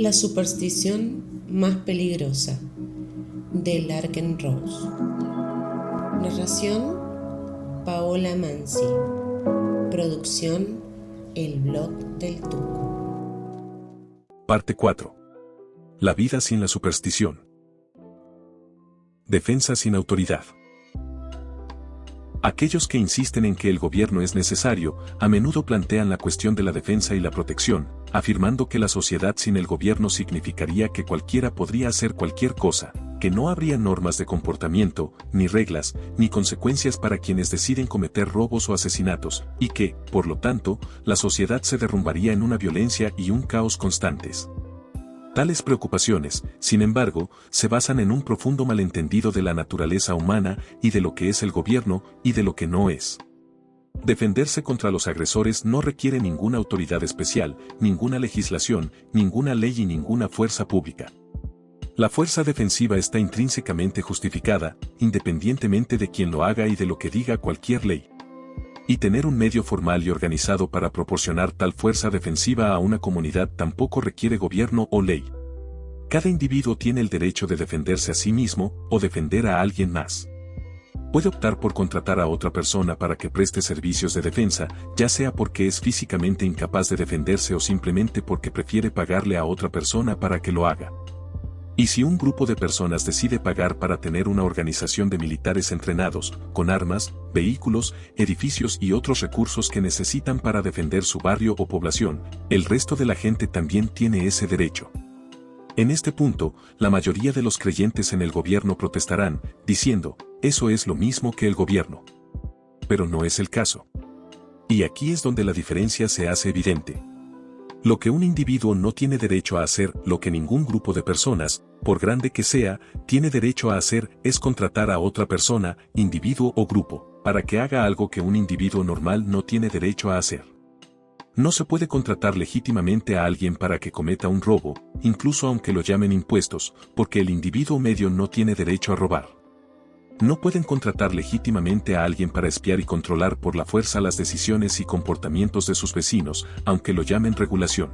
La superstición más peligrosa, de Larken Rose. Narración, Paola Mansi. Producción, El Blog del Tuco. Parte 4. La vida sin la superstición. Defensa sin autoridad. Aquellos que insisten en que el gobierno es necesario, a menudo plantean la cuestión de la defensa y la protección, afirmando que la sociedad sin el gobierno significaría que cualquiera podría hacer cualquier cosa, que no habría normas de comportamiento, ni reglas, ni consecuencias para quienes deciden cometer robos o asesinatos, y que, por lo tanto, la sociedad se derrumbaría en una violencia y un caos constantes. Tales preocupaciones, sin embargo, se basan en un profundo malentendido de la naturaleza humana y de lo que es el gobierno y de lo que no es. Defenderse contra los agresores no requiere ninguna autoridad especial, ninguna legislación, ninguna ley y ninguna fuerza pública. La fuerza defensiva está intrínsecamente justificada, independientemente de quien lo haga y de lo que diga cualquier ley. Y tener un medio formal y organizado para proporcionar tal fuerza defensiva a una comunidad tampoco requiere gobierno o ley. Cada individuo tiene el derecho de defenderse a sí mismo o defender a alguien más. Puede optar por contratar a otra persona para que preste servicios de defensa, ya sea porque es físicamente incapaz de defenderse o simplemente porque prefiere pagarle a otra persona para que lo haga. Y si un grupo de personas decide pagar para tener una organización de militares entrenados, con armas, vehículos, edificios y otros recursos que necesitan para defender su barrio o población, el resto de la gente también tiene ese derecho. En este punto, la mayoría de los creyentes en el gobierno protestarán, diciendo, eso es lo mismo que el gobierno. Pero no es el caso. Y aquí es donde la diferencia se hace evidente. Lo que un individuo no tiene derecho a hacer, lo que ningún grupo de personas, por grande que sea, tiene derecho a hacer, es contratar a otra persona, individuo o grupo, para que haga algo que un individuo normal no tiene derecho a hacer. No se puede contratar legítimamente a alguien para que cometa un robo, incluso aunque lo llamen impuestos, porque el individuo medio no tiene derecho a robar. No pueden contratar legítimamente a alguien para espiar y controlar por la fuerza las decisiones y comportamientos de sus vecinos, aunque lo llamen regulación.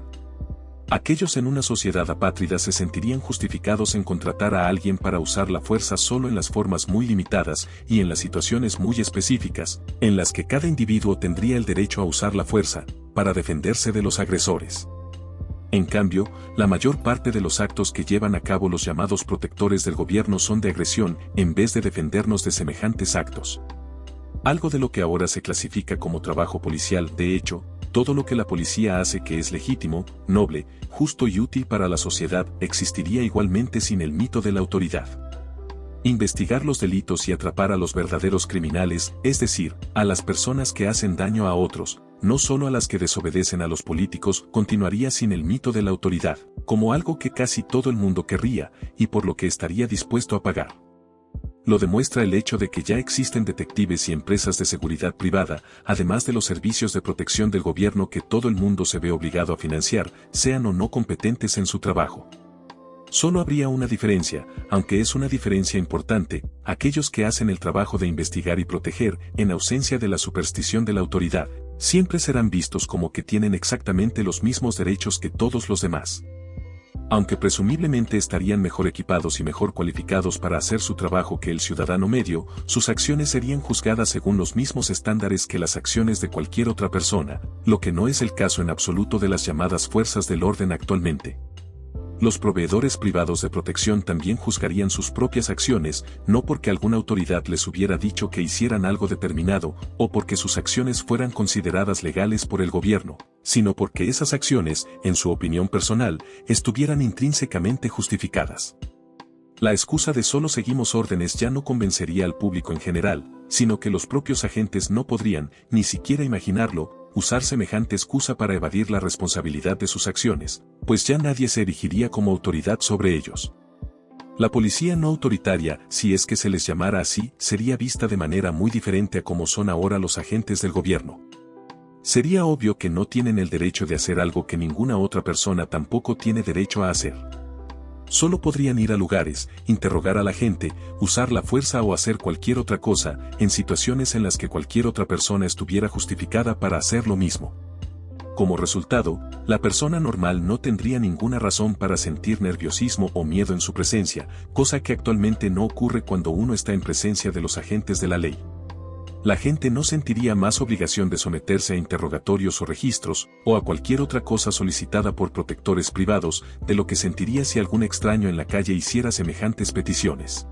Aquellos en una sociedad apátrida se sentirían justificados en contratar a alguien para usar la fuerza solo en las formas muy limitadas y en las situaciones muy específicas, en las que cada individuo tendría el derecho a usar la fuerza, para defenderse de los agresores. En cambio, la mayor parte de los actos que llevan a cabo los llamados protectores del gobierno son de agresión, en vez de defendernos de semejantes actos. Algo de lo que ahora se clasifica como trabajo policial, de hecho, todo lo que la policía hace que es legítimo, noble, justo y útil para la sociedad, existiría igualmente sin el mito de la autoridad. Investigar los delitos y atrapar a los verdaderos criminales, es decir, a las personas que hacen daño a otros, no solo a las que desobedecen a los políticos, continuaría sin el mito de la autoridad, como algo que casi todo el mundo querría, y por lo que estaría dispuesto a pagar. Lo demuestra el hecho de que ya existen detectives y empresas de seguridad privada, además de los servicios de protección del gobierno que todo el mundo se ve obligado a financiar, sean o no competentes en su trabajo. Solo habría una diferencia, aunque es una diferencia importante, aquellos que hacen el trabajo de investigar y proteger, en ausencia de la superstición de la autoridad, siempre serán vistos como que tienen exactamente los mismos derechos que todos los demás. Aunque presumiblemente estarían mejor equipados y mejor cualificados para hacer su trabajo que el ciudadano medio, sus acciones serían juzgadas según los mismos estándares que las acciones de cualquier otra persona, lo que no es el caso en absoluto de las llamadas fuerzas del orden actualmente. Los proveedores privados de protección también juzgarían sus propias acciones, no porque alguna autoridad les hubiera dicho que hicieran algo determinado, o porque sus acciones fueran consideradas legales por el gobierno, sino porque esas acciones, en su opinión personal, estuvieran intrínsecamente justificadas. La excusa de solo seguimos órdenes ya no convencería al público en general, sino que los propios agentes no podrían, ni siquiera imaginarlo, usar semejante excusa para evadir la responsabilidad de sus acciones, pues ya nadie se erigiría como autoridad sobre ellos. La policía no autoritaria, si es que se les llamara así, sería vista de manera muy diferente a como son ahora los agentes del gobierno. Sería obvio que no tienen el derecho de hacer algo que ninguna otra persona tampoco tiene derecho a hacer. Solo podrían ir a lugares, interrogar a la gente, usar la fuerza o hacer cualquier otra cosa, en situaciones en las que cualquier otra persona estuviera justificada para hacer lo mismo. Como resultado, la persona normal no tendría ninguna razón para sentir nerviosismo o miedo en su presencia, cosa que actualmente no ocurre cuando uno está en presencia de los agentes de la ley. La gente no sentiría más obligación de someterse a interrogatorios o registros, o a cualquier otra cosa solicitada por protectores privados, de lo que sentiría si algún extraño en la calle hiciera semejantes peticiones.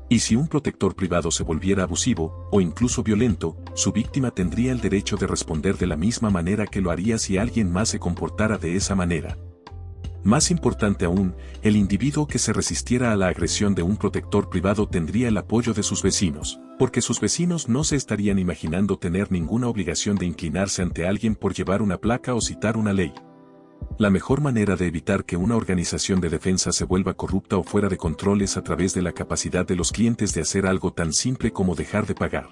Y si un protector privado se volviera abusivo, o incluso violento, su víctima tendría el derecho de responder de la misma manera que lo haría si alguien más se comportara de esa manera. Más importante aún, el individuo que se resistiera a la agresión de un protector privado tendría el apoyo de sus vecinos, porque sus vecinos no se estarían imaginando tener ninguna obligación de inclinarse ante alguien por llevar una placa o citar una ley. La mejor manera de evitar que una organización de defensa se vuelva corrupta o fuera de control es a través de la capacidad de los clientes de hacer algo tan simple como dejar de pagar.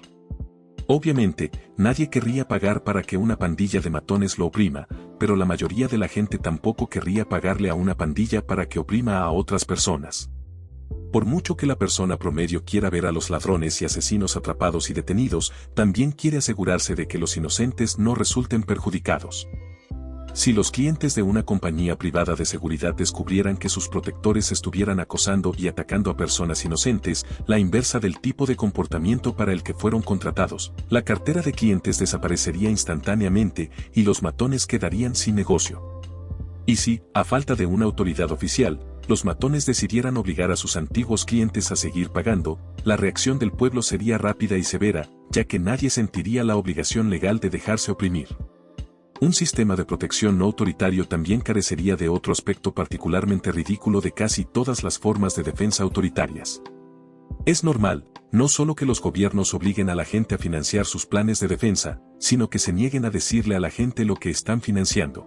Obviamente, nadie querría pagar para que una pandilla de matones lo oprima, pero la mayoría de la gente tampoco querría pagarle a una pandilla para que oprima a otras personas. Por mucho que la persona promedio quiera ver a los ladrones y asesinos atrapados y detenidos, también quiere asegurarse de que los inocentes no resulten perjudicados. Si los clientes de una compañía privada de seguridad descubrieran que sus protectores estuvieran acosando y atacando a personas inocentes, la inversa del tipo de comportamiento para el que fueron contratados, la cartera de clientes desaparecería instantáneamente y los matones quedarían sin negocio. Y si, a falta de una autoridad oficial, los matones decidieran obligar a sus antiguos clientes a seguir pagando, la reacción del pueblo sería rápida y severa, ya que nadie sentiría la obligación legal de dejarse oprimir. Un sistema de protección no autoritario también carecería de otro aspecto particularmente ridículo de casi todas las formas de defensa autoritarias. Es normal, no solo que los gobiernos obliguen a la gente a financiar sus planes de defensa, sino que se nieguen a decirle a la gente lo que están financiando.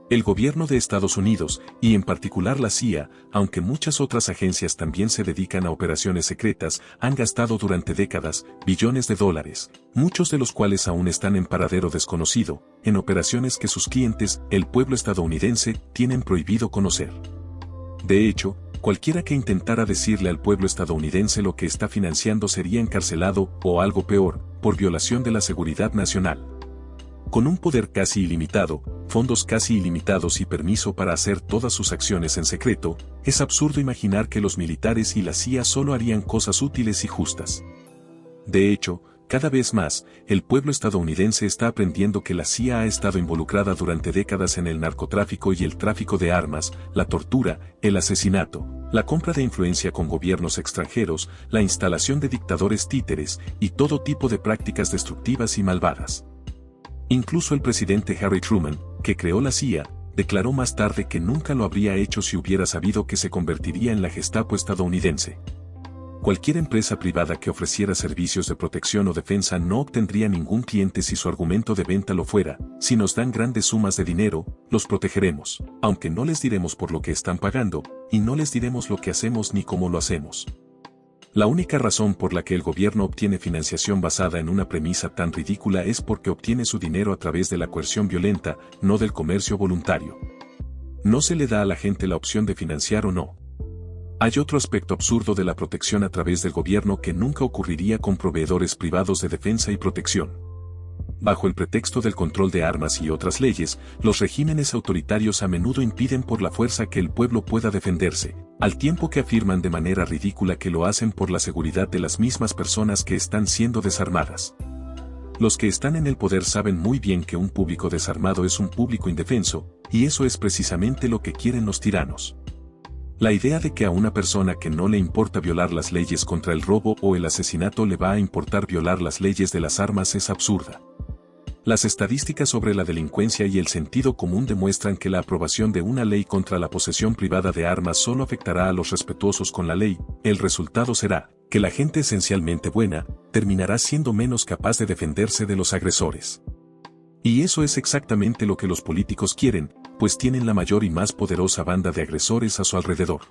El gobierno de Estados Unidos, y en particular la CIA, aunque muchas otras agencias también se dedican a operaciones secretas, han gastado durante décadas billones de dólares, muchos de los cuales aún están en paradero desconocido, en operaciones que sus clientes, el pueblo estadounidense, tienen prohibido conocer. De hecho, cualquiera que intentara decirle al pueblo estadounidense lo que está financiando sería encarcelado, o algo peor, por violación de la seguridad nacional. Con un poder casi ilimitado, fondos casi ilimitados y permiso para hacer todas sus acciones en secreto, es absurdo imaginar que los militares y la CIA solo harían cosas útiles y justas. De hecho, cada vez más, el pueblo estadounidense está aprendiendo que la CIA ha estado involucrada durante décadas en el narcotráfico y el tráfico de armas, la tortura, el asesinato, la compra de influencia con gobiernos extranjeros, la instalación de dictadores títeres y todo tipo de prácticas destructivas y malvadas. Incluso el presidente Harry Truman, que creó la CIA, declaró más tarde que nunca lo habría hecho si hubiera sabido que se convertiría en la Gestapo estadounidense. Cualquier empresa privada que ofreciera servicios de protección o defensa no obtendría ningún cliente si su argumento de venta lo fuera: si nos dan grandes sumas de dinero, los protegeremos, aunque no les diremos por lo que están pagando, y no les diremos lo que hacemos ni cómo lo hacemos. La única razón por la que el gobierno obtiene financiación basada en una premisa tan ridícula es porque obtiene su dinero a través de la coerción violenta, no del comercio voluntario. No se le da a la gente la opción de financiar o no. Hay otro aspecto absurdo de la protección a través del gobierno que nunca ocurriría con proveedores privados de defensa y protección. Bajo el pretexto del control de armas y otras leyes, los regímenes autoritarios a menudo impiden por la fuerza que el pueblo pueda defenderse, al tiempo que afirman de manera ridícula que lo hacen por la seguridad de las mismas personas que están siendo desarmadas. Los que están en el poder saben muy bien que un público desarmado es un público indefenso, y eso es precisamente lo que quieren los tiranos. La idea de que a una persona que no le importa violar las leyes contra el robo o el asesinato le va a importar violar las leyes de las armas es absurda. Las estadísticas sobre la delincuencia y el sentido común demuestran que la aprobación de una ley contra la posesión privada de armas solo afectará a los respetuosos con la ley. El resultado será que la gente esencialmente buena terminará siendo menos capaz de defenderse de los agresores. Y eso es exactamente lo que los políticos quieren, pues tienen la mayor y más poderosa banda de agresores a su alrededor.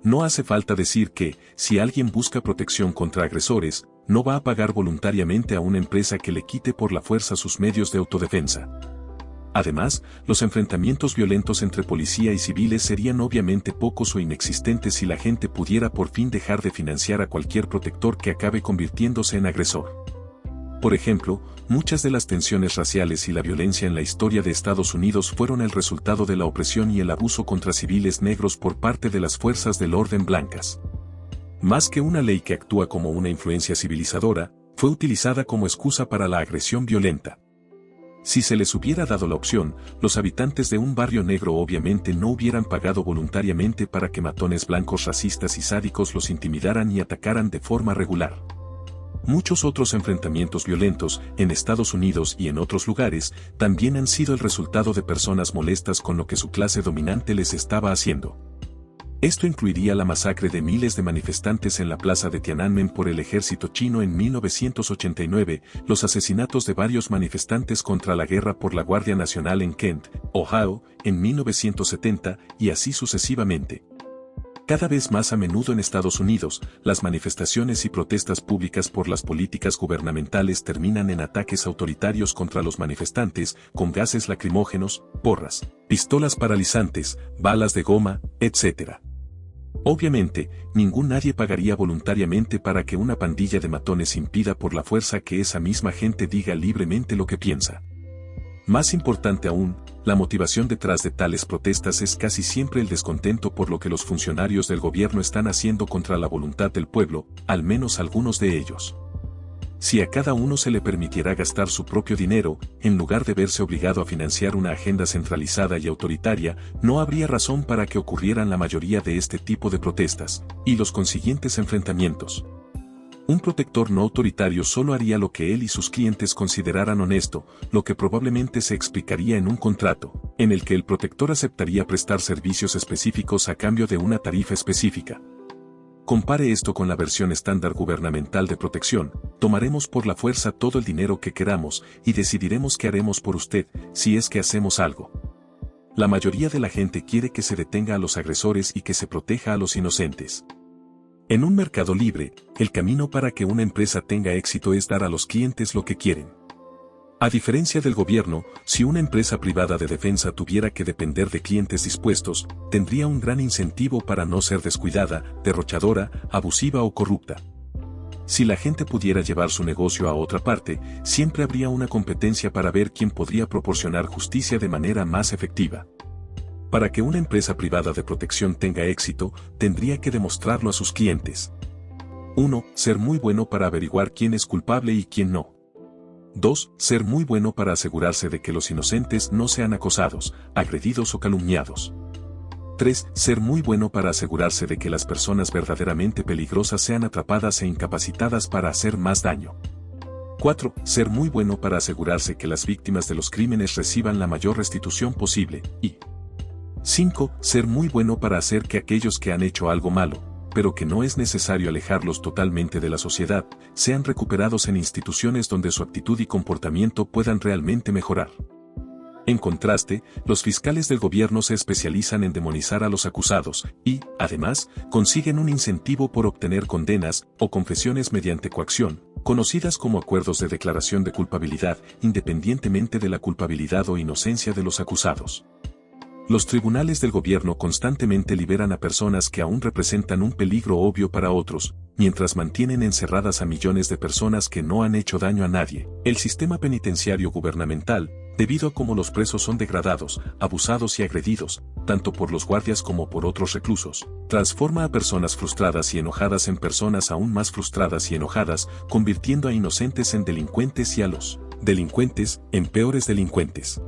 No hace falta decir que, si alguien busca protección contra agresores, no va a pagar voluntariamente a una empresa que le quite por la fuerza sus medios de autodefensa. Además, los enfrentamientos violentos entre policía y civiles serían obviamente pocos o inexistentes si la gente pudiera por fin dejar de financiar a cualquier protector que acabe convirtiéndose en agresor. Por ejemplo, muchas de las tensiones raciales y la violencia en la historia de Estados Unidos fueron el resultado de la opresión y el abuso contra civiles negros por parte de las fuerzas del orden blancas. Más que una ley que actúa como una influencia civilizadora, fue utilizada como excusa para la agresión violenta. Si se les hubiera dado la opción, los habitantes de un barrio negro obviamente no hubieran pagado voluntariamente para que matones blancos racistas y sádicos los intimidaran y atacaran de forma regular. Muchos otros enfrentamientos violentos, en Estados Unidos y en otros lugares, también han sido el resultado de personas molestas con lo que su clase dominante les estaba haciendo. Esto incluiría la masacre de miles de manifestantes en la plaza de Tiananmen por el ejército chino en 1989, los asesinatos de varios manifestantes contra la guerra por la Guardia Nacional en Kent, Ohio, en 1970, y así sucesivamente. Cada vez más a menudo en Estados Unidos, las manifestaciones y protestas públicas por las políticas gubernamentales terminan en ataques autoritarios contra los manifestantes, con gases lacrimógenos, porras, pistolas paralizantes, balas de goma, etc. Obviamente, nadie pagaría voluntariamente para que una pandilla de matones impida por la fuerza que esa misma gente diga libremente lo que piensa. Más importante aún, la motivación detrás de tales protestas es casi siempre el descontento por lo que los funcionarios del gobierno están haciendo contra la voluntad del pueblo, al menos algunos de ellos. Si a cada uno se le permitiera gastar su propio dinero, en lugar de verse obligado a financiar una agenda centralizada y autoritaria, no habría razón para que ocurrieran la mayoría de este tipo de protestas, y los consiguientes enfrentamientos. Un protector no autoritario solo haría lo que él y sus clientes consideraran honesto, lo que probablemente se explicaría en un contrato, en el que el protector aceptaría prestar servicios específicos a cambio de una tarifa específica. Compare esto con la versión estándar gubernamental de protección: tomaremos por la fuerza todo el dinero que queramos y decidiremos qué haremos por usted, si es que hacemos algo. La mayoría de la gente quiere que se detenga a los agresores y que se proteja a los inocentes. En un mercado libre, el camino para que una empresa tenga éxito es dar a los clientes lo que quieren. A diferencia del gobierno, si una empresa privada de defensa tuviera que depender de clientes dispuestos, tendría un gran incentivo para no ser descuidada, derrochadora, abusiva o corrupta. Si la gente pudiera llevar su negocio a otra parte, siempre habría una competencia para ver quién podría proporcionar justicia de manera más efectiva. Para que una empresa privada de protección tenga éxito, tendría que demostrarlo a sus clientes. 1. Ser muy bueno para averiguar quién es culpable y quién no. 2. Ser muy bueno para asegurarse de que los inocentes no sean acosados, agredidos o calumniados. 3. Ser muy bueno para asegurarse de que las personas verdaderamente peligrosas sean atrapadas e incapacitadas para hacer más daño. 4. Ser muy bueno para asegurarse que las víctimas de los crímenes reciban la mayor restitución posible. Y 5. Ser muy bueno para hacer que aquellos que han hecho algo malo, pero que no es necesario alejarlos totalmente de la sociedad, sean recuperados en instituciones donde su actitud y comportamiento puedan realmente mejorar. En contraste, los fiscales del gobierno se especializan en demonizar a los acusados y, además, consiguen un incentivo por obtener condenas o confesiones mediante coacción, conocidas como acuerdos de declaración de culpabilidad, independientemente de la culpabilidad o inocencia de los acusados. Los tribunales del gobierno constantemente liberan a personas que aún representan un peligro obvio para otros, mientras mantienen encerradas a millones de personas que no han hecho daño a nadie. El sistema penitenciario gubernamental, debido a cómo los presos son degradados, abusados y agredidos, tanto por los guardias como por otros reclusos, transforma a personas frustradas y enojadas en personas aún más frustradas y enojadas, convirtiendo a inocentes en delincuentes y a los delincuentes en peores delincuentes.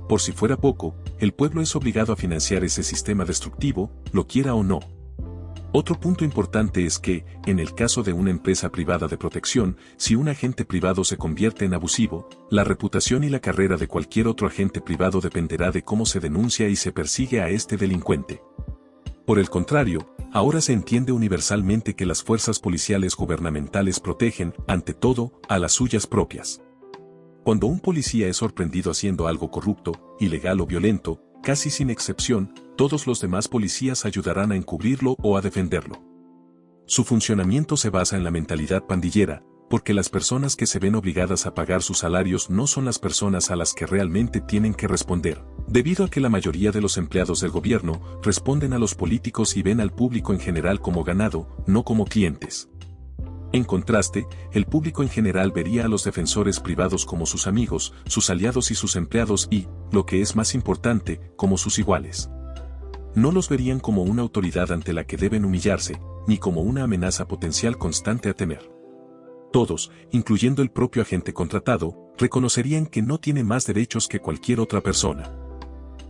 Por si fuera poco, el pueblo es obligado a financiar ese sistema destructivo, lo quiera o no. Otro punto importante es que, en el caso de una empresa privada de protección, si un agente privado se convierte en abusivo, la reputación y la carrera de cualquier otro agente privado dependerá de cómo se denuncia y se persigue a este delincuente. Por el contrario, ahora se entiende universalmente que las fuerzas policiales gubernamentales protegen, ante todo, a las suyas propias. Cuando un policía es sorprendido haciendo algo corrupto, ilegal o violento, casi sin excepción, todos los demás policías ayudarán a encubrirlo o a defenderlo. Su funcionamiento se basa en la mentalidad pandillera, porque las personas que se ven obligadas a pagar sus salarios no son las personas a las que realmente tienen que responder, debido a que la mayoría de los empleados del gobierno responden a los políticos y ven al público en general como ganado, no como clientes. En contraste, el público en general vería a los defensores privados como sus amigos, sus aliados y sus empleados y, lo que es más importante, como sus iguales. No los verían como una autoridad ante la que deben humillarse, ni como una amenaza potencial constante a temer. Todos, incluyendo el propio agente contratado, reconocerían que no tiene más derechos que cualquier otra persona.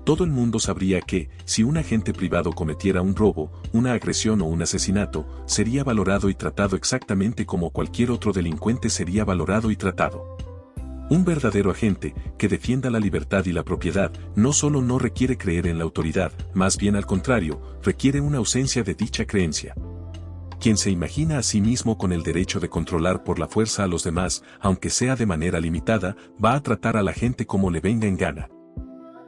Todo el mundo sabría que, si un agente privado cometiera un robo, una agresión o un asesinato, sería valorado y tratado exactamente como cualquier otro delincuente sería valorado y tratado. Un verdadero agente, que defienda la libertad y la propiedad, no solo no requiere creer en la autoridad, más bien al contrario, requiere una ausencia de dicha creencia. Quien se imagina a sí mismo con el derecho de controlar por la fuerza a los demás, aunque sea de manera limitada, va a tratar a la gente como le venga en gana.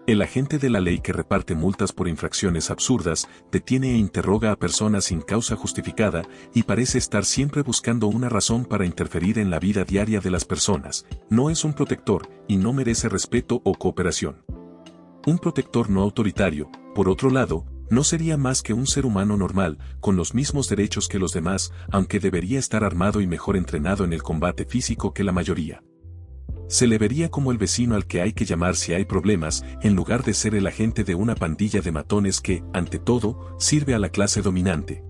El agente de la ley que reparte multas por infracciones absurdas, detiene e interroga a personas sin causa justificada, y parece estar siempre buscando una razón para interferir en la vida diaria de las personas, no es un protector, y no merece respeto o cooperación. Un protector no autoritario, por otro lado, no sería más que un ser humano normal, con los mismos derechos que los demás, aunque debería estar armado y mejor entrenado en el combate físico que la mayoría. Se le vería como el vecino al que hay que llamar si hay problemas, en lugar de ser el agente de una pandilla de matones que, ante todo, sirve a la clase dominante.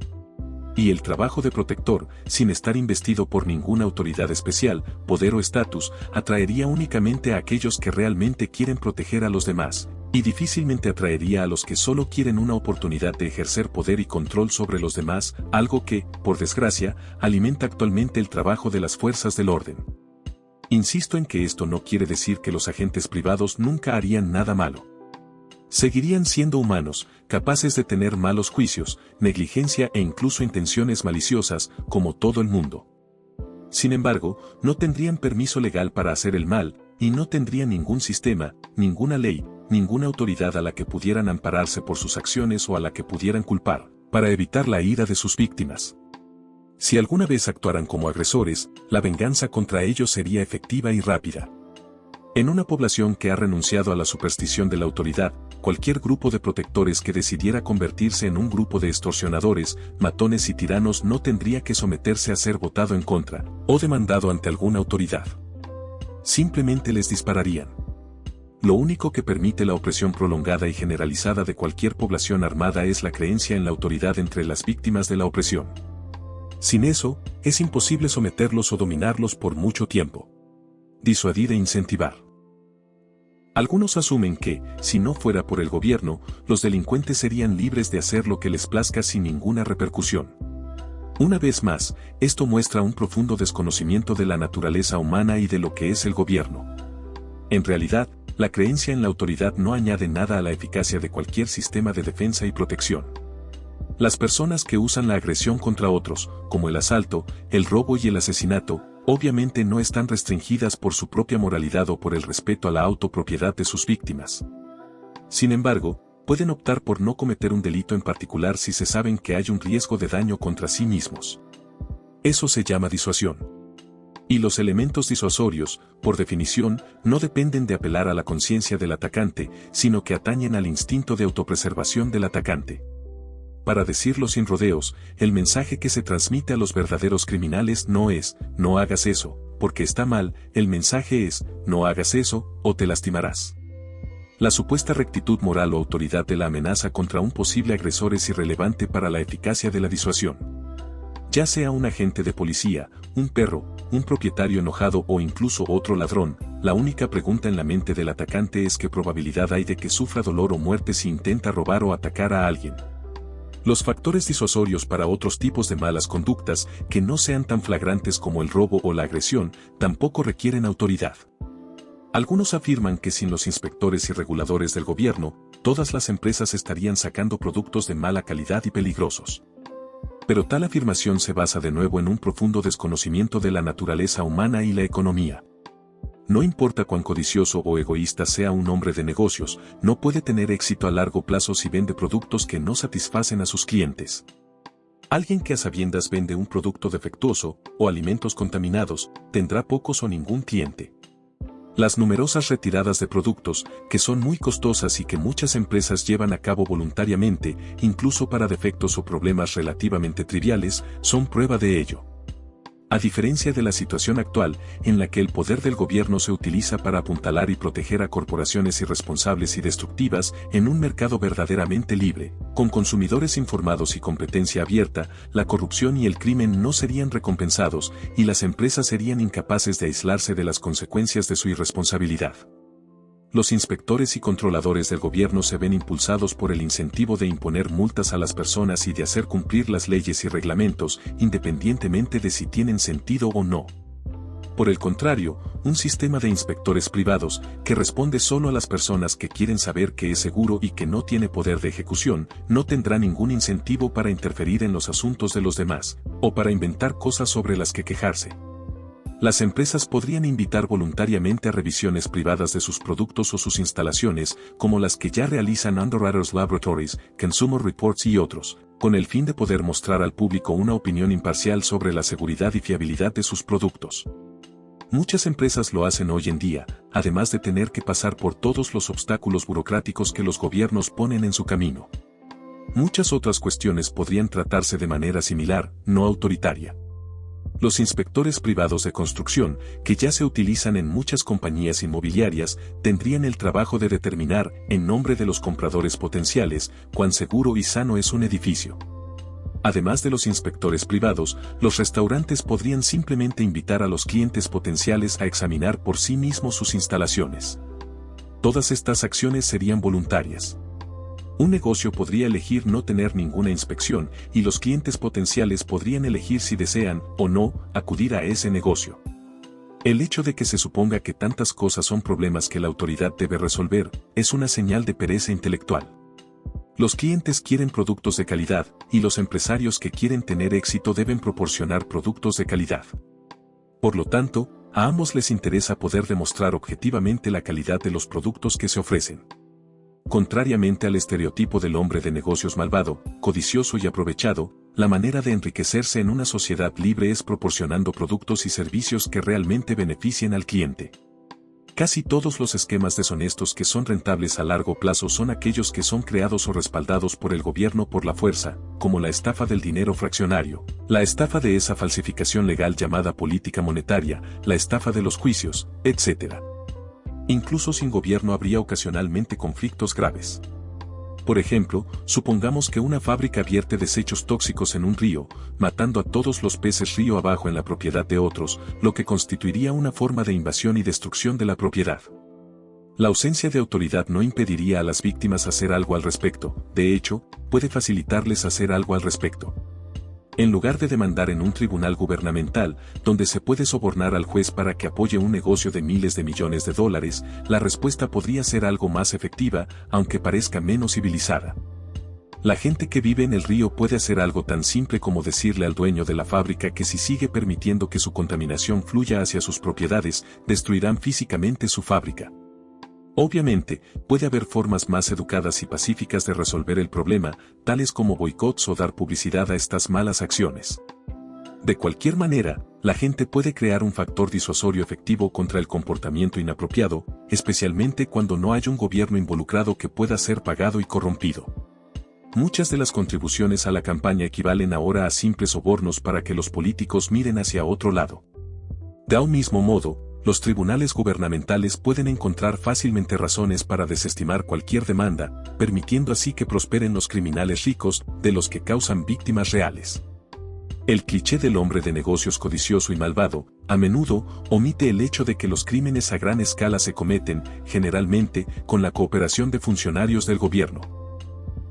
Y el trabajo de protector, sin estar investido por ninguna autoridad especial, poder o estatus, atraería únicamente a aquellos que realmente quieren proteger a los demás, y difícilmente atraería a los que solo quieren una oportunidad de ejercer poder y control sobre los demás, algo que, por desgracia, alimenta actualmente el trabajo de las fuerzas del orden. Insisto en que esto no quiere decir que los agentes privados nunca harían nada malo. Seguirían siendo humanos, capaces de tener malos juicios, negligencia e incluso intenciones maliciosas, como todo el mundo. Sin embargo, no tendrían permiso legal para hacer el mal, y no tendrían ningún sistema, ninguna ley, ninguna autoridad a la que pudieran ampararse por sus acciones o a la que pudieran culpar, para evitar la ira de sus víctimas. Si alguna vez actuaran como agresores, la venganza contra ellos sería efectiva y rápida. En una población que ha renunciado a la superstición de la autoridad, cualquier grupo de protectores que decidiera convertirse en un grupo de extorsionadores, matones y tiranos no tendría que someterse a ser votado en contra, o demandado ante alguna autoridad. Simplemente les dispararían. Lo único que permite la opresión prolongada y generalizada de cualquier población armada es la creencia en la autoridad entre las víctimas de la opresión. Sin eso, es imposible someterlos o dominarlos por mucho tiempo. Disuadir e incentivar. Algunos asumen que, si no fuera por el gobierno, los delincuentes serían libres de hacer lo que les plazca sin ninguna repercusión. Una vez más, esto muestra un profundo desconocimiento de la naturaleza humana y de lo que es el gobierno. En realidad, la creencia en la autoridad no añade nada a la eficacia de cualquier sistema de defensa y protección. Las personas que usan la agresión contra otros, como el asalto, el robo y el asesinato, obviamente no están restringidas por su propia moralidad o por el respeto a la autopropiedad de sus víctimas. Sin embargo, pueden optar por no cometer un delito en particular si se saben que hay un riesgo de daño contra sí mismos. Eso se llama disuasión. Y los elementos disuasorios, por definición, no dependen de apelar a la conciencia del atacante, sino que atañen al instinto de autopreservación del atacante. Para decirlo sin rodeos, el mensaje que se transmite a los verdaderos criminales no es, no hagas eso, porque está mal, el mensaje es, no hagas eso, o te lastimarás. La supuesta rectitud moral o autoridad de la amenaza contra un posible agresor es irrelevante para la eficacia de la disuasión. Ya sea un agente de policía, un perro, un propietario enojado o incluso otro ladrón, la única pregunta en la mente del atacante es qué probabilidad hay de que sufra dolor o muerte si intenta robar o atacar a alguien. Los factores disuasorios para otros tipos de malas conductas, que no sean tan flagrantes como el robo o la agresión, tampoco requieren autoridad. Algunos afirman que sin los inspectores y reguladores del gobierno, todas las empresas estarían sacando productos de mala calidad y peligrosos. Pero tal afirmación se basa de nuevo en un profundo desconocimiento de la naturaleza humana y la economía. No importa cuán codicioso o egoísta sea un hombre de negocios, no puede tener éxito a largo plazo si vende productos que no satisfacen a sus clientes. Alguien que a sabiendas vende un producto defectuoso, o alimentos contaminados, tendrá pocos o ningún cliente. Las numerosas retiradas de productos, que son muy costosas y que muchas empresas llevan a cabo voluntariamente, incluso para defectos o problemas relativamente triviales, son prueba de ello. A diferencia de la situación actual, en la que el poder del gobierno se utiliza para apuntalar y proteger a corporaciones irresponsables y destructivas, en un mercado verdaderamente libre, con consumidores informados y competencia abierta, la corrupción y el crimen no serían recompensados, y las empresas serían incapaces de aislarse de las consecuencias de su irresponsabilidad. Los inspectores y controladores del gobierno se ven impulsados por el incentivo de imponer multas a las personas y de hacer cumplir las leyes y reglamentos, independientemente de si tienen sentido o no. Por el contrario, un sistema de inspectores privados, que responde solo a las personas que quieren saber que es seguro y que no tiene poder de ejecución, no tendrá ningún incentivo para interferir en los asuntos de los demás, o para inventar cosas sobre las que quejarse. Las empresas podrían invitar voluntariamente a revisiones privadas de sus productos o sus instalaciones, como las que ya realizan Underwriters Laboratories, Consumer Reports y otros, con el fin de poder mostrar al público una opinión imparcial sobre la seguridad y fiabilidad de sus productos. Muchas empresas lo hacen hoy en día, además de tener que pasar por todos los obstáculos burocráticos que los gobiernos ponen en su camino. Muchas otras cuestiones podrían tratarse de manera similar, no autoritaria. Los inspectores privados de construcción, que ya se utilizan en muchas compañías inmobiliarias, tendrían el trabajo de determinar, en nombre de los compradores potenciales, cuán seguro y sano es un edificio. Además de los inspectores privados, los restaurantes podrían simplemente invitar a los clientes potenciales a examinar por sí mismos sus instalaciones. Todas estas acciones serían voluntarias. Un negocio podría elegir no tener ninguna inspección, y los clientes potenciales podrían elegir si desean, o no, acudir a ese negocio. El hecho de que se suponga que tantas cosas son problemas que la autoridad debe resolver, es una señal de pereza intelectual. Los clientes quieren productos de calidad, y los empresarios que quieren tener éxito deben proporcionar productos de calidad. Por lo tanto, a ambos les interesa poder demostrar objetivamente la calidad de los productos que se ofrecen. Contrariamente al estereotipo del hombre de negocios malvado, codicioso y aprovechado, la manera de enriquecerse en una sociedad libre es proporcionando productos y servicios que realmente beneficien al cliente. Casi todos los esquemas deshonestos que son rentables a largo plazo son aquellos que son creados o respaldados por el gobierno por la fuerza, como la estafa del dinero fraccionario, la estafa de esa falsificación legal llamada política monetaria, la estafa de los juicios, etc. Incluso sin gobierno habría ocasionalmente conflictos graves. Por ejemplo, supongamos que una fábrica vierte desechos tóxicos en un río, matando a todos los peces río abajo en la propiedad de otros, lo que constituiría una forma de invasión y destrucción de la propiedad. La ausencia de autoridad no impediría a las víctimas hacer algo al respecto, de hecho, puede facilitarles hacer algo al respecto. En lugar de demandar en un tribunal gubernamental, donde se puede sobornar al juez para que apoye un negocio de miles de millones de dólares, la respuesta podría ser algo más efectiva, aunque parezca menos civilizada. La gente que vive en el río puede hacer algo tan simple como decirle al dueño de la fábrica que si sigue permitiendo que su contaminación fluya hacia sus propiedades, destruirán físicamente su fábrica. Obviamente, puede haber formas más educadas y pacíficas de resolver el problema, tales como boicots o dar publicidad a estas malas acciones. De cualquier manera, la gente puede crear un factor disuasorio efectivo contra el comportamiento inapropiado, especialmente cuando no hay un gobierno involucrado que pueda ser pagado y corrompido. Muchas de las contribuciones a la campaña equivalen ahora a simples sobornos para que los políticos miren hacia otro lado. De un mismo modo, los tribunales gubernamentales pueden encontrar fácilmente razones para desestimar cualquier demanda, permitiendo así que prosperen los criminales ricos, de los que causan víctimas reales. El cliché del hombre de negocios codicioso y malvado, a menudo, omite el hecho de que los crímenes a gran escala se cometen, generalmente, con la cooperación de funcionarios del gobierno.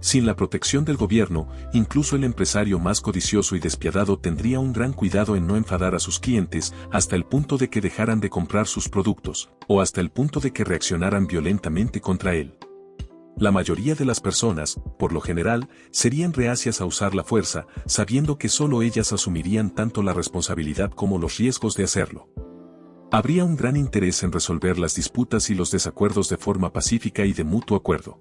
Sin la protección del gobierno, incluso el empresario más codicioso y despiadado tendría un gran cuidado en no enfadar a sus clientes, hasta el punto de que dejaran de comprar sus productos, o hasta el punto de que reaccionaran violentamente contra él. La mayoría de las personas, por lo general, serían reacias a usar la fuerza, sabiendo que solo ellas asumirían tanto la responsabilidad como los riesgos de hacerlo. Habría un gran interés en resolver las disputas y los desacuerdos de forma pacífica y de mutuo acuerdo.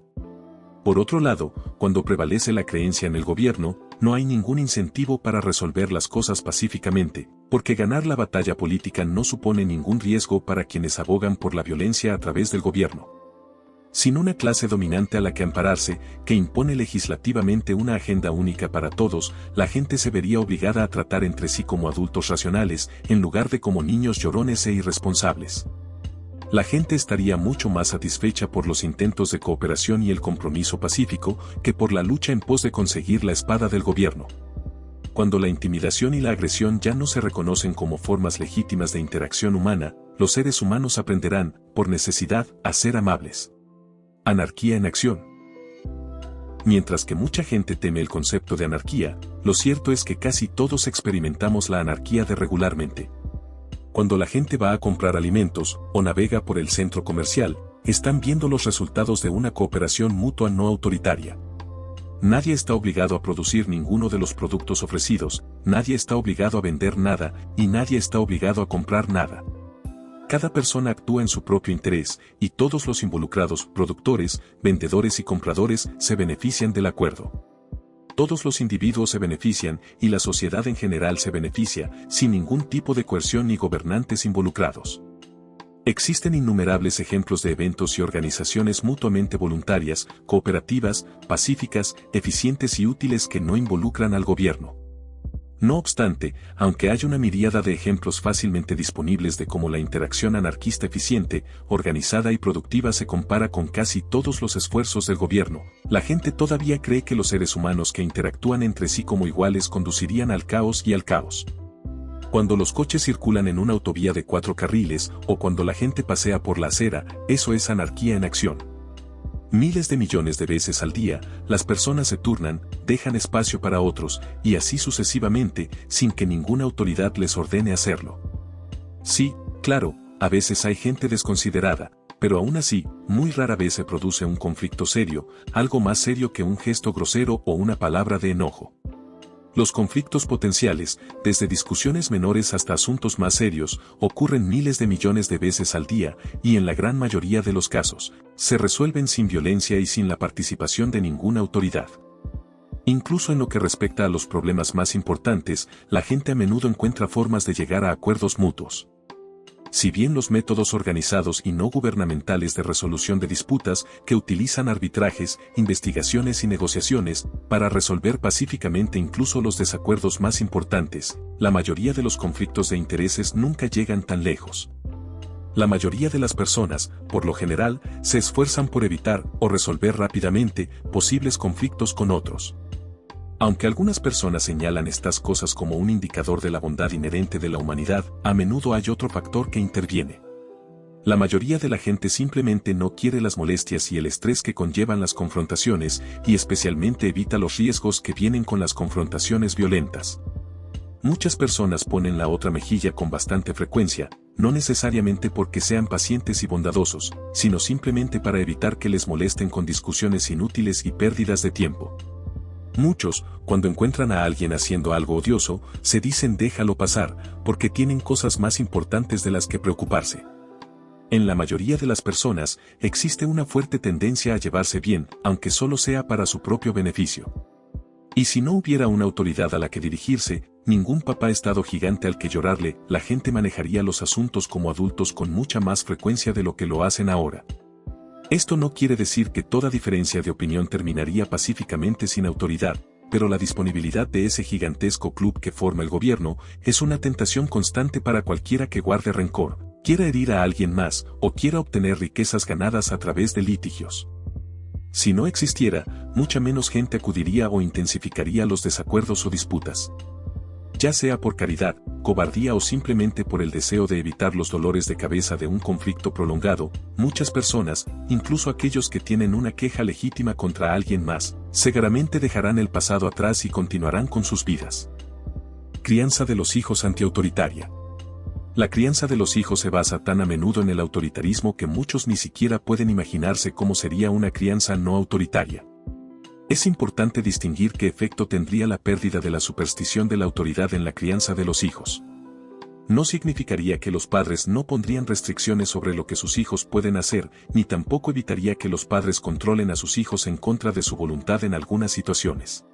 Por otro lado, cuando prevalece la creencia en el gobierno, no hay ningún incentivo para resolver las cosas pacíficamente, porque ganar la batalla política no supone ningún riesgo para quienes abogan por la violencia a través del gobierno. sin una clase dominante a la que ampararse, que impone legislativamente una agenda única para todos, la gente se vería obligada a tratar entre sí como adultos racionales, en lugar de como niños llorones e irresponsables. La gente estaría mucho más satisfecha por los intentos de cooperación y el compromiso pacífico, que por la lucha en pos de conseguir la espada del gobierno. Cuando la intimidación y la agresión ya no se reconocen como formas legítimas de interacción humana, los seres humanos aprenderán, por necesidad, a ser amables. Anarquía en acción. Mientras que mucha gente teme el concepto de anarquía, lo cierto es que casi todos experimentamos la anarquía de regularmente. Cuando la gente va a comprar alimentos o navega por el centro comercial, están viendo los resultados de una cooperación mutua no autoritaria. Nadie está obligado a producir ninguno de los productos ofrecidos, nadie está obligado a vender nada y nadie está obligado a comprar nada. Cada persona actúa en su propio interés, y todos los involucrados, productores, vendedores y compradores, se benefician del acuerdo. Todos los individuos se benefician, y la sociedad en general se beneficia, sin ningún tipo de coerción ni gobernantes involucrados. Existen innumerables ejemplos de eventos y organizaciones mutuamente voluntarias, cooperativas, pacíficas, eficientes y útiles que no involucran al gobierno. No obstante, aunque hay una miríada de ejemplos fácilmente disponibles de cómo la interacción anarquista eficiente, organizada y productiva se compara con casi todos los esfuerzos del gobierno, la gente todavía cree que los seres humanos que interactúan entre sí como iguales conducirían al caos y al caos. Cuando los coches circulan en una autovía de 4 carriles, o cuando la gente pasea por la acera, eso es anarquía en acción. Miles de millones de veces al día, las personas se turnan, dejan espacio para otros, y así sucesivamente, sin que ninguna autoridad les ordene hacerlo. Sí, claro, a veces hay gente desconsiderada, pero aún así, muy rara vez se produce un conflicto serio, algo más serio que un gesto grosero o una palabra de enojo. Los conflictos potenciales, desde discusiones menores hasta asuntos más serios, ocurren miles de millones de veces al día, y en la gran mayoría de los casos, se resuelven sin violencia y sin la participación de ninguna autoridad. Incluso en lo que respecta a los problemas más importantes, la gente a menudo encuentra formas de llegar a acuerdos mutuos. Si bien los métodos organizados y no gubernamentales de resolución de disputas, que utilizan arbitrajes, investigaciones y negociaciones, para resolver pacíficamente incluso los desacuerdos más importantes, la mayoría de los conflictos de intereses nunca llegan tan lejos. La mayoría de las personas, por lo general, se esfuerzan por evitar o resolver rápidamente posibles conflictos con otros. Aunque algunas personas señalan estas cosas como un indicador de la bondad inherente de la humanidad, a menudo hay otro factor que interviene. La mayoría de la gente simplemente no quiere las molestias y el estrés que conllevan las confrontaciones, y especialmente evita los riesgos que vienen con las confrontaciones violentas. Muchas personas ponen la otra mejilla con bastante frecuencia, no necesariamente porque sean pacientes y bondadosos, sino simplemente para evitar que les molesten con discusiones inútiles y pérdidas de tiempo. Muchos, cuando encuentran a alguien haciendo algo odioso, se dicen déjalo pasar, porque tienen cosas más importantes de las que preocuparse. En la mayoría de las personas, existe una fuerte tendencia a llevarse bien, aunque solo sea para su propio beneficio. Y si no hubiera una autoridad a la que dirigirse, ningún papá estado gigante al que llorarle, la gente manejaría los asuntos como adultos con mucha más frecuencia de lo que lo hacen ahora. Esto no quiere decir que toda diferencia de opinión terminaría pacíficamente sin autoridad, pero la disponibilidad de ese gigantesco club que forma el gobierno es una tentación constante para cualquiera que guarde rencor, quiera herir a alguien más o quiera obtener riquezas ganadas a través de litigios. Si no existiera, mucha menos gente acudiría o intensificaría los desacuerdos o disputas. Ya sea por caridad, cobardía o simplemente por el deseo de evitar los dolores de cabeza de un conflicto prolongado, muchas personas, incluso aquellos que tienen una queja legítima contra alguien más, seguramente dejarán el pasado atrás y continuarán con sus vidas. Crianza de los hijos antiautoritaria. La crianza de los hijos se basa tan a menudo en el autoritarismo que muchos ni siquiera pueden imaginarse cómo sería una crianza no autoritaria. Es importante distinguir qué efecto tendría la pérdida de la superstición de la autoridad en la crianza de los hijos. No significaría que los padres no pondrían restricciones sobre lo que sus hijos pueden hacer, ni tampoco evitaría que los padres controlen a sus hijos en contra de su voluntad en algunas situaciones.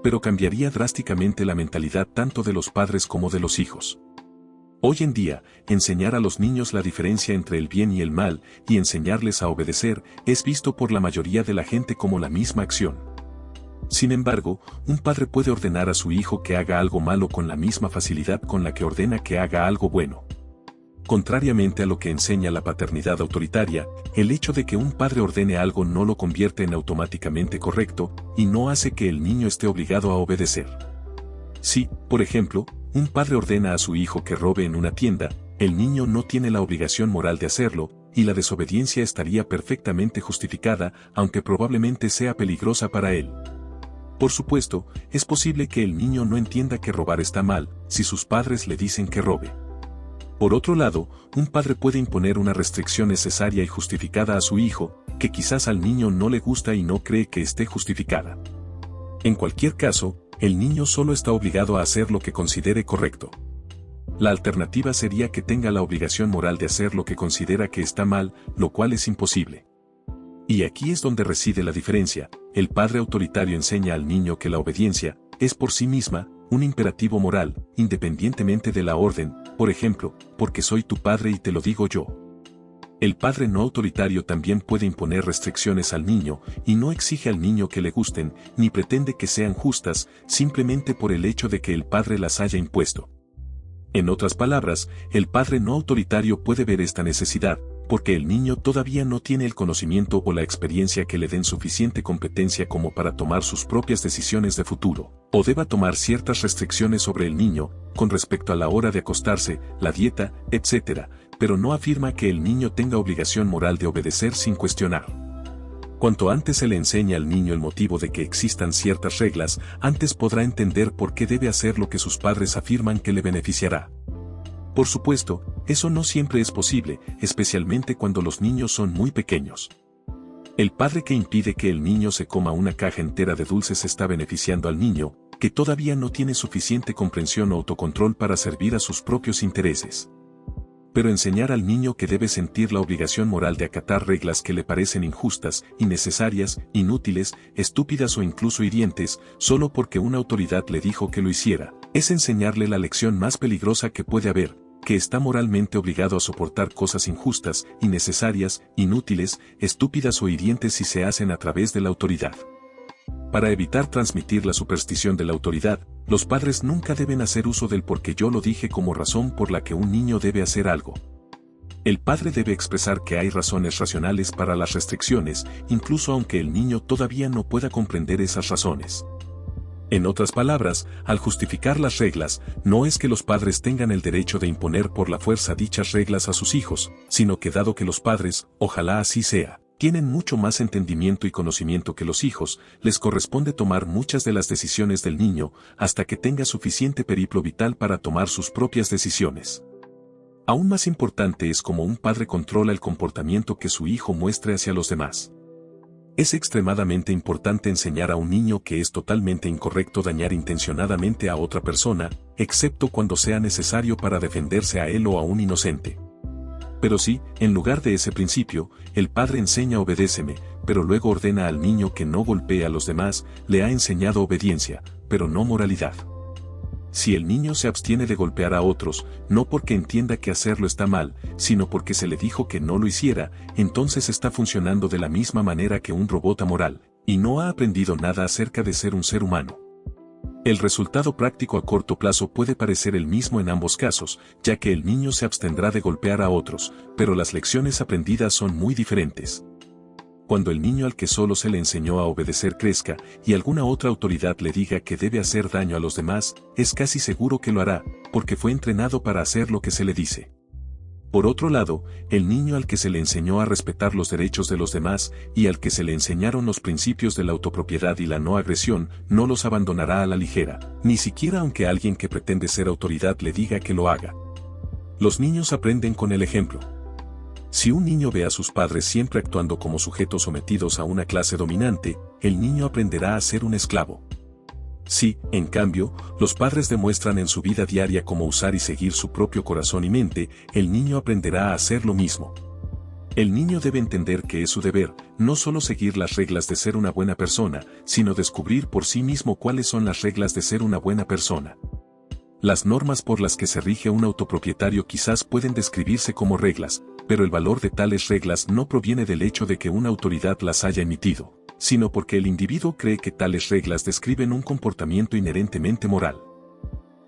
Pero cambiaría drásticamente la mentalidad tanto de los padres como de los hijos. Hoy en día, enseñar a los niños la diferencia entre el bien y el mal y enseñarles a obedecer es visto por la mayoría de la gente como la misma acción. Sin embargo, un padre puede ordenar a su hijo que haga algo malo con la misma facilidad con la que ordena que haga algo bueno. Contrariamente a lo que enseña la paternidad autoritaria, el hecho de que un padre ordene algo no lo convierte en automáticamente correcto y no hace que el niño esté obligado a obedecer. Si, por ejemplo, un padre ordena a su hijo que robe en una tienda, el niño no tiene la obligación moral de hacerlo, y la desobediencia estaría perfectamente justificada, aunque probablemente sea peligrosa para él. Por supuesto, es posible que el niño no entienda que robar está mal, si sus padres le dicen que robe. Por otro lado, un padre puede imponer una restricción necesaria y justificada a su hijo, que quizás al niño no le gusta y no cree que esté justificada. En cualquier caso, el niño solo está obligado a hacer lo que considere correcto. La alternativa sería que tenga la obligación moral de hacer lo que considera que está mal, lo cual es imposible. Y aquí es donde reside la diferencia. El padre autoritario enseña al niño que la obediencia es por sí misma un imperativo moral, independientemente de la orden, por ejemplo, porque soy tu padre y te lo digo yo. El padre no autoritario también puede imponer restricciones al niño y no exige al niño que le gusten, ni pretende que sean justas, simplemente por el hecho de que el padre las haya impuesto. En otras palabras, el padre no autoritario puede ver esta necesidad, porque el niño todavía no tiene el conocimiento o la experiencia que le den suficiente competencia como para tomar sus propias decisiones de futuro, o deba tomar ciertas restricciones sobre el niño, con respecto a la hora de acostarse, la dieta, etc., pero no afirma que el niño tenga obligación moral de obedecer sin cuestionar. Cuanto antes se le enseña al niño el motivo de que existan ciertas reglas, antes podrá entender por qué debe hacer lo que sus padres afirman que le beneficiará. Por supuesto, eso no siempre es posible, especialmente cuando los niños son muy pequeños. El padre que impide que el niño se coma una caja entera de dulces está beneficiando al niño, que todavía no tiene suficiente comprensión o autocontrol para servir a sus propios intereses. Pero enseñar al niño que debe sentir la obligación moral de acatar reglas que le parecen injustas, innecesarias, inútiles, estúpidas o incluso hirientes, solo porque una autoridad le dijo que lo hiciera, es enseñarle la lección más peligrosa que puede haber, que está moralmente obligado a soportar cosas injustas, innecesarias, inútiles, estúpidas o hirientes si se hacen a través de la autoridad. Para evitar transmitir la superstición de la autoridad, los padres nunca deben hacer uso del porque yo lo dije como razón por la que un niño debe hacer algo. El padre debe expresar que hay razones racionales para las restricciones, incluso aunque el niño todavía no pueda comprender esas razones. En otras palabras, al justificar las reglas, no es que los padres tengan el derecho de imponer por la fuerza dichas reglas a sus hijos, sino que dado que los padres, ojalá así sea, tienen mucho más entendimiento y conocimiento que los hijos, les corresponde tomar muchas de las decisiones del niño, hasta que tenga suficiente periplo vital para tomar sus propias decisiones. Aún más importante es cómo un padre controla el comportamiento que su hijo muestre hacia los demás. Es extremadamente importante enseñar a un niño que es totalmente incorrecto dañar intencionadamente a otra persona, excepto cuando sea necesario para defenderse a él o a un inocente. Pero si, en lugar de ese principio, el padre enseña obedéceme, pero luego ordena al niño que no golpee a los demás, le ha enseñado obediencia, pero no moralidad. Si el niño se abstiene de golpear a otros, no porque entienda que hacerlo está mal, sino porque se le dijo que no lo hiciera, entonces está funcionando de la misma manera que un robot amoral, y no ha aprendido nada acerca de ser un ser humano. El resultado práctico a corto plazo puede parecer el mismo en ambos casos, ya que el niño se abstendrá de golpear a otros, pero las lecciones aprendidas son muy diferentes. Cuando el niño al que solo se le enseñó a obedecer crezca, y alguna otra autoridad le diga que debe hacer daño a los demás, es casi seguro que lo hará, porque fue entrenado para hacer lo que se le dice. Por otro lado, el niño al que se le enseñó a respetar los derechos de los demás, y al que se le enseñaron los principios de la autopropiedad y la no agresión, no los abandonará a la ligera, ni siquiera aunque alguien que pretende ser autoridad le diga que lo haga. Los niños aprenden con el ejemplo. Si un niño ve a sus padres siempre actuando como sujetos sometidos a una clase dominante, el niño aprenderá a ser un esclavo. Si, en cambio, los padres demuestran en su vida diaria cómo usar y seguir su propio corazón y mente, el niño aprenderá a hacer lo mismo. El niño debe entender que es su deber, no solo seguir las reglas de ser una buena persona, sino descubrir por sí mismo cuáles son las reglas de ser una buena persona. Las normas por las que se rige un autopropietario quizás pueden describirse como reglas, pero el valor de tales reglas no proviene del hecho de que una autoridad las haya emitido, sino porque el individuo cree que tales reglas describen un comportamiento inherentemente moral.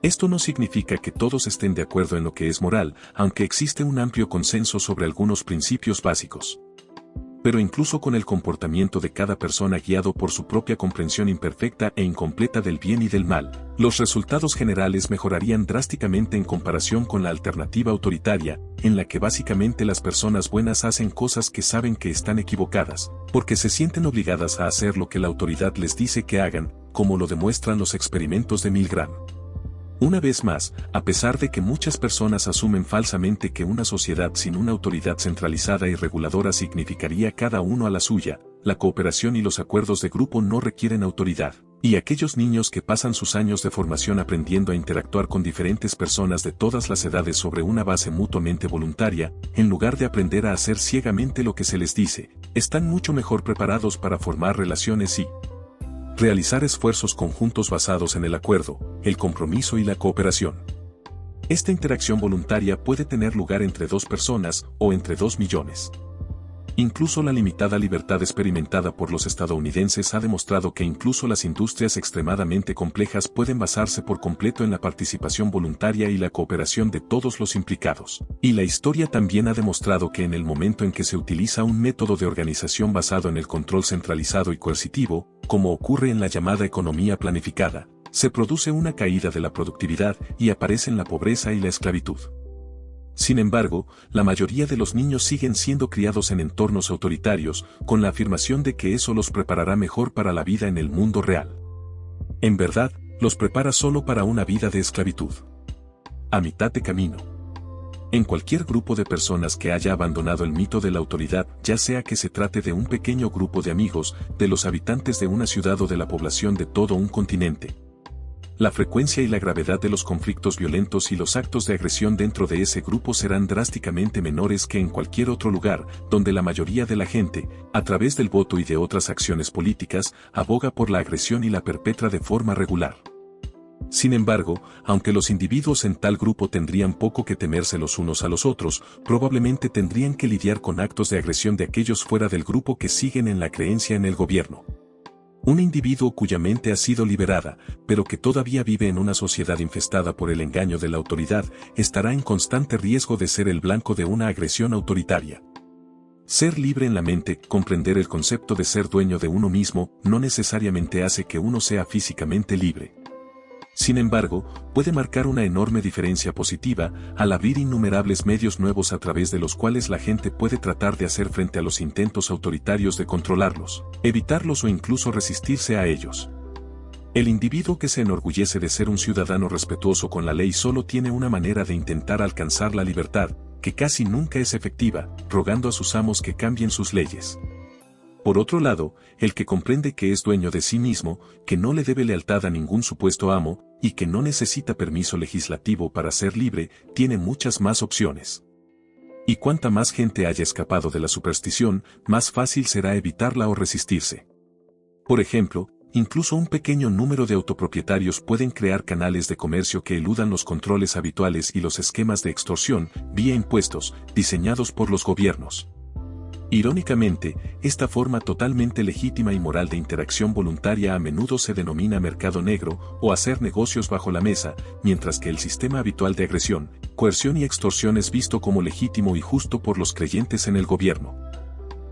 Esto no significa que todos estén de acuerdo en lo que es moral, aunque existe un amplio consenso sobre algunos principios básicos. Pero incluso con el comportamiento de cada persona guiado por su propia comprensión imperfecta e incompleta del bien y del mal, los resultados generales mejorarían drásticamente en comparación con la alternativa autoritaria, en la que básicamente las personas buenas hacen cosas que saben que están equivocadas, porque se sienten obligadas a hacer lo que la autoridad les dice que hagan, como lo demuestran los experimentos de Milgram. Una vez más, a pesar de que muchas personas asumen falsamente que una sociedad sin una autoridad centralizada y reguladora significaría cada uno a la suya, la cooperación y los acuerdos de grupo no requieren autoridad, y aquellos niños que pasan sus años de formación aprendiendo a interactuar con diferentes personas de todas las edades sobre una base mutuamente voluntaria, en lugar de aprender a hacer ciegamente lo que se les dice, están mucho mejor preparados para formar relaciones y realizar esfuerzos conjuntos basados en el acuerdo, el compromiso y la cooperación. Esta interacción voluntaria puede tener lugar entre 2 personas o entre 2 millones. Incluso la limitada libertad experimentada por los estadounidenses ha demostrado que incluso las industrias extremadamente complejas pueden basarse por completo en la participación voluntaria y la cooperación de todos los implicados. Y la historia también ha demostrado que en el momento en que se utiliza un método de organización basado en el control centralizado y coercitivo, como ocurre en la llamada economía planificada, se produce una caída de la productividad y aparecen la pobreza y la esclavitud. Sin embargo, la mayoría de los niños siguen siendo criados en entornos autoritarios, con la afirmación de que eso los preparará mejor para la vida en el mundo real. En verdad, los prepara solo para una vida de esclavitud. A mitad de camino. En cualquier grupo de personas que haya abandonado el mito de la autoridad, ya sea que se trate de un pequeño grupo de amigos, de los habitantes de una ciudad o de la población de todo un continente, la frecuencia y la gravedad de los conflictos violentos y los actos de agresión dentro de ese grupo serán drásticamente menores que en cualquier otro lugar, donde la mayoría de la gente, a través del voto y de otras acciones políticas, aboga por la agresión y la perpetra de forma regular. Sin embargo, aunque los individuos en tal grupo tendrían poco que temerse los unos a los otros, probablemente tendrían que lidiar con actos de agresión de aquellos fuera del grupo que siguen en la creencia en el gobierno. Un individuo cuya mente ha sido liberada, pero que todavía vive en una sociedad infestada por el engaño de la autoridad, estará en constante riesgo de ser el blanco de una agresión autoritaria. Ser libre en la mente, comprender el concepto de ser dueño de uno mismo, no necesariamente hace que uno sea físicamente libre. Sin embargo, puede marcar una enorme diferencia positiva al abrir innumerables medios nuevos a través de los cuales la gente puede tratar de hacer frente a los intentos autoritarios de controlarlos, evitarlos o incluso resistirse a ellos. El individuo que se enorgullece de ser un ciudadano respetuoso con la ley solo tiene una manera de intentar alcanzar la libertad, que casi nunca es efectiva, rogando a sus amos que cambien sus leyes. Por otro lado, el que comprende que es dueño de sí mismo, que no le debe lealtad a ningún supuesto amo, y que no necesita permiso legislativo para ser libre, tiene muchas más opciones. Y cuanta más gente haya escapado de la superstición, más fácil será evitarla o resistirse. Por ejemplo, incluso un pequeño número de autopropietarios pueden crear canales de comercio que eludan los controles habituales y los esquemas de extorsión, vía impuestos, diseñados por los gobiernos. Irónicamente, esta forma totalmente legítima y moral de interacción voluntaria a menudo se denomina mercado negro o hacer negocios bajo la mesa, mientras que el sistema habitual de agresión, coerción y extorsión es visto como legítimo y justo por los creyentes en el gobierno.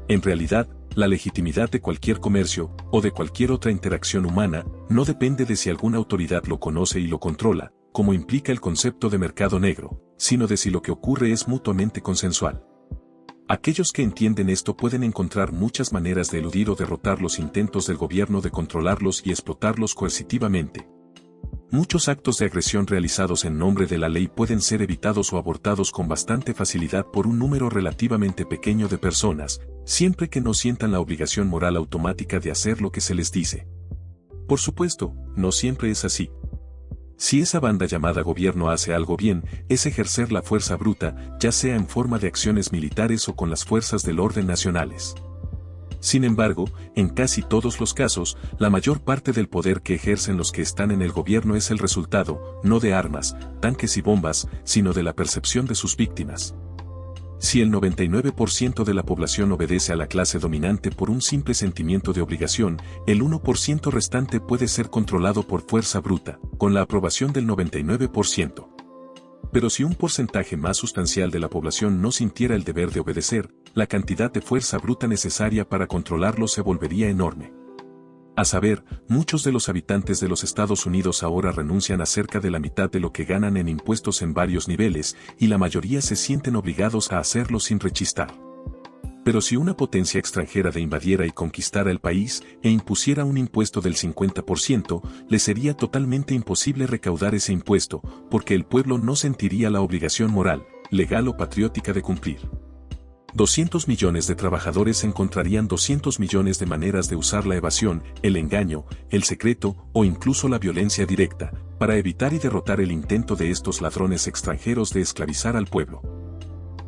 En realidad, la legitimidad de cualquier comercio, o de cualquier otra interacción humana, no depende de si alguna autoridad lo conoce y lo controla, como implica el concepto de mercado negro, sino de si lo que ocurre es mutuamente consensual. Aquellos que entienden esto pueden encontrar muchas maneras de eludir o derrotar los intentos del gobierno de controlarlos y explotarlos coercitivamente. Muchos actos de agresión realizados en nombre de la ley pueden ser evitados o abortados con bastante facilidad por un número relativamente pequeño de personas, siempre que no sientan la obligación moral automática de hacer lo que se les dice. Por supuesto, no siempre es así. Si esa banda llamada gobierno hace algo bien, es ejercer la fuerza bruta, ya sea en forma de acciones militares o con las fuerzas del orden nacionales. Sin embargo, en casi todos los casos, la mayor parte del poder que ejercen los que están en el gobierno es el resultado, no de armas, tanques y bombas, sino de la percepción de sus víctimas. Si el 99% de la población obedece a la clase dominante por un simple sentimiento de obligación, el 1% restante puede ser controlado por fuerza bruta, con la aprobación del 99%. Pero si un porcentaje más sustancial de la población no sintiera el deber de obedecer, la cantidad de fuerza bruta necesaria para controlarlo se volvería enorme. A saber, muchos de los habitantes de los Estados Unidos ahora renuncian a cerca de la mitad de lo que ganan en impuestos en varios niveles, y la mayoría se sienten obligados a hacerlo sin rechistar. Pero si una potencia extranjera invadiera y conquistara el país, e impusiera un impuesto del 50%, le sería totalmente imposible recaudar ese impuesto, porque el pueblo no sentiría la obligación moral, legal o patriótica de cumplir. 200 millones de trabajadores encontrarían 200 millones de maneras de usar la evasión, el engaño, el secreto o incluso la violencia directa, para evitar y derrotar el intento de estos ladrones extranjeros de esclavizar al pueblo.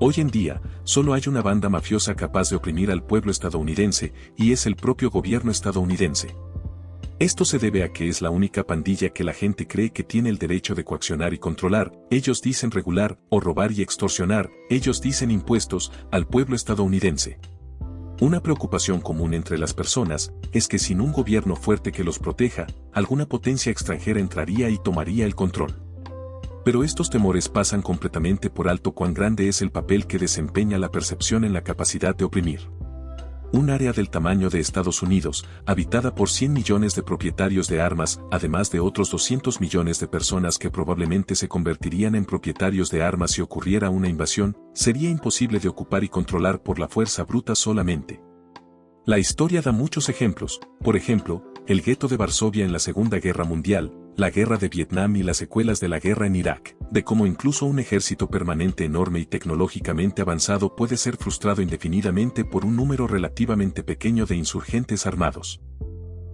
Hoy en día, solo hay una banda mafiosa capaz de oprimir al pueblo estadounidense, y es el propio gobierno estadounidense. Esto se debe a que es la única pandilla que la gente cree que tiene el derecho de coaccionar y controlar. Ellos dicen regular, o robar y extorsionar, ellos dicen impuestos, al pueblo estadounidense. Una preocupación común entre las personas es que sin un gobierno fuerte que los proteja, alguna potencia extranjera entraría y tomaría el control. Pero estos temores pasan completamente por alto cuán grande es el papel que desempeña la percepción en la capacidad de oprimir. Un área del tamaño de Estados Unidos, habitada por 100 millones de propietarios de armas, además de otros 200 millones de personas que probablemente se convertirían en propietarios de armas si ocurriera una invasión, sería imposible de ocupar y controlar por la fuerza bruta solamente. La historia da muchos ejemplos, por ejemplo, el gueto de Varsovia en la Segunda Guerra Mundial, la guerra de Vietnam y las secuelas de la guerra en Irak, de cómo incluso un ejército permanente enorme y tecnológicamente avanzado puede ser frustrado indefinidamente por un número relativamente pequeño de insurgentes armados.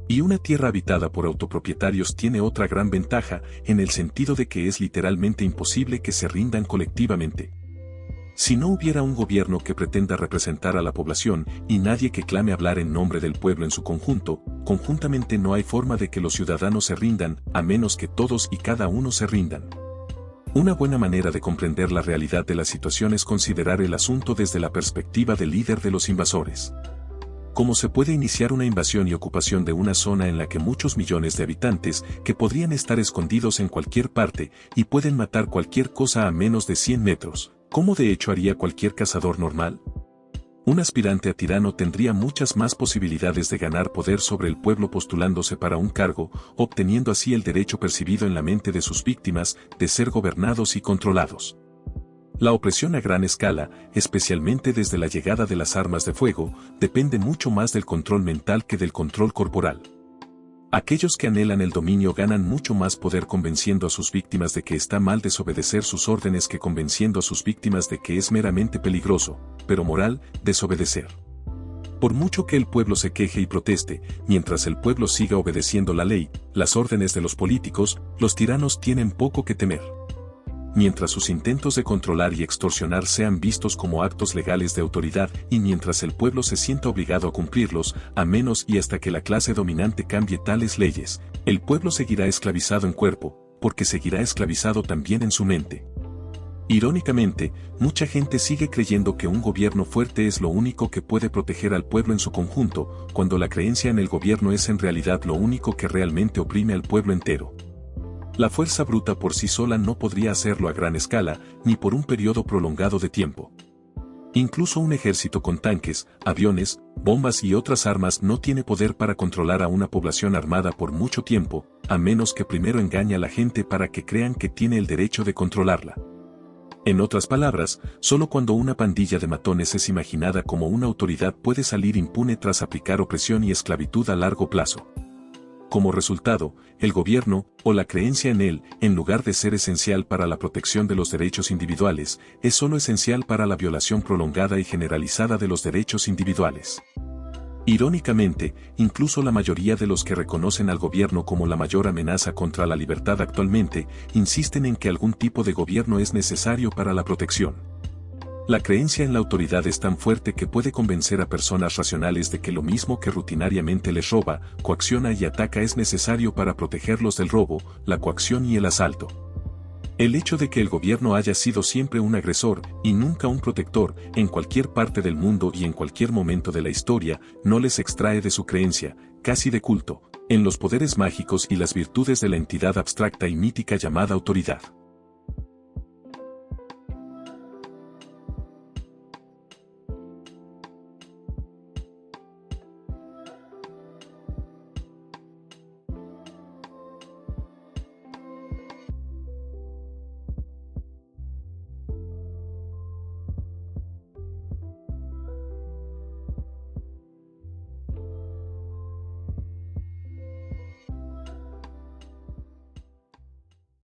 Y una tierra habitada por autopropietarios tiene otra gran ventaja, en el sentido de que es literalmente imposible que se rindan colectivamente. Si no hubiera un gobierno que pretenda representar a la población y nadie que clame hablar en nombre del pueblo en su conjunto, conjuntamente no hay forma de que los ciudadanos se rindan, a menos que todos y cada uno se rindan. Una buena manera de comprender la realidad de la situación es considerar el asunto desde la perspectiva del líder de los invasores. ¿Cómo se puede iniciar una invasión y ocupación de una zona en la que muchos millones de habitantes, que podrían estar escondidos en cualquier parte, y pueden matar cualquier cosa a menos de 100 metros? ¿Cómo de hecho haría cualquier cazador normal? Un aspirante a tirano tendría muchas más posibilidades de ganar poder sobre el pueblo postulándose para un cargo, obteniendo así el derecho percibido en la mente de sus víctimas de ser gobernados y controlados. La opresión a gran escala, especialmente desde la llegada de las armas de fuego, depende mucho más del control mental que del control corporal. Aquellos que anhelan el dominio ganan mucho más poder convenciendo a sus víctimas de que está mal desobedecer sus órdenes que convenciendo a sus víctimas de que es meramente peligroso, pero moral, desobedecer. Por mucho que el pueblo se queje y proteste, mientras el pueblo siga obedeciendo la ley, las órdenes de los políticos, los tiranos tienen poco que temer. Mientras sus intentos de controlar y extorsionar sean vistos como actos legales de autoridad y mientras el pueblo se sienta obligado a cumplirlos, a menos y hasta que la clase dominante cambie tales leyes, el pueblo seguirá esclavizado en cuerpo, porque seguirá esclavizado también en su mente. Irónicamente, mucha gente sigue creyendo que un gobierno fuerte es lo único que puede proteger al pueblo en su conjunto, cuando la creencia en el gobierno es en realidad lo único que realmente oprime al pueblo entero. La fuerza bruta por sí sola no podría hacerlo a gran escala, ni por un periodo prolongado de tiempo. Incluso un ejército con tanques, aviones, bombas y otras armas no tiene poder para controlar a una población armada por mucho tiempo, a menos que primero engañe a la gente para que crean que tiene el derecho de controlarla. En otras palabras, solo cuando una pandilla de matones es imaginada como una autoridad puede salir impune tras aplicar opresión y esclavitud a largo plazo. Como resultado, el gobierno, o la creencia en él, en lugar de ser esencial para la protección de los derechos individuales, es solo esencial para la violación prolongada y generalizada de los derechos individuales. Irónicamente, incluso la mayoría de los que reconocen al gobierno como la mayor amenaza contra la libertad actualmente, insisten en que algún tipo de gobierno es necesario para la protección. La creencia en la autoridad es tan fuerte que puede convencer a personas racionales de que lo mismo que rutinariamente les roba, coacciona y ataca es necesario para protegerlos del robo, la coacción y el asalto. El hecho de que el gobierno haya sido siempre un agresor y nunca un protector en cualquier parte del mundo y en cualquier momento de la historia no les extrae de su creencia, casi de culto, en los poderes mágicos y las virtudes de la entidad abstracta y mítica llamada autoridad.